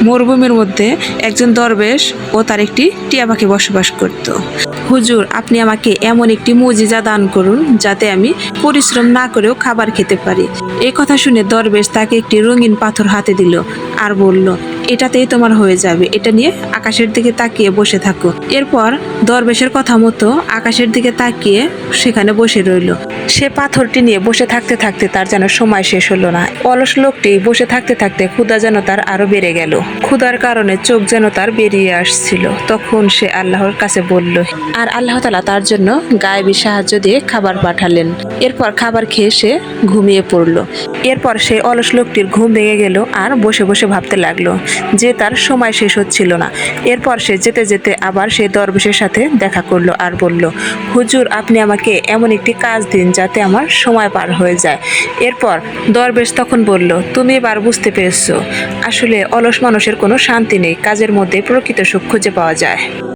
মরুভূমির মধ্যে একজন দরবেশ ও তার একটি টিয়া পাখি বসবাস করত। হুজুর, আপনি আমাকে এমন একটি মুজিজা দান করুন যাতে আমি পরিশ্রম না করেও খাবার খেতে পারি। এই কথা শুনে দরবেশ তাকে একটি রঙিন পাথর হাতে দিল আর বলল, এটাতেই তোমার হয়ে যাবে, এটা নিয়ে আকাশের দিকে তাকিয়ে বসে থাকো। এরপর দরবেশের কথা মতো আকাশের দিকে তাকিয়ে সেখানে বসে রইল। সে পাথরটি নিয়ে বসে থাকতে থাকতে তার যেন সময় শেষ হলো না। অলস লোকটি বসে থাকতে থাকতে ক্ষুধা যেন তার আরো বেড়ে গেল। ক্ষুধার কারণে চোখ যেন তার বেরিয়ে আসছিল। তখন সে আল্লাহর কাছে বলল, আর আল্লাহ তাআলা তার জন্য গায়েবী সাহায্য দিয়ে খাবার পাঠালেন। এরপর খাবার খেয়ে সে ঘুমিয়ে পড়ল। এরপর সেই অলস লোকটির ঘুম ভেঙে গেল আর বসে বসে ভাবতে লাগলো যে তার সময় শেষ হচ্ছিল না। এরপর সে যেতে যেতে আবার সেই দরবেশের সাথে দেখা করলো আর বলল, হুজুর, আপনি আমাকে এমন একটি কাজ দিন যাতে আমার সময় পার হয়ে যায়। এরপর দরবেশ তখন বলল, তুমি এবার বুঝতে পেরেছো, আসলে অলস মানুষের কোনো শান্তি নেই, কাজের মধ্যে প্রকৃত সুখ খুঁজে পাওয়া যায়।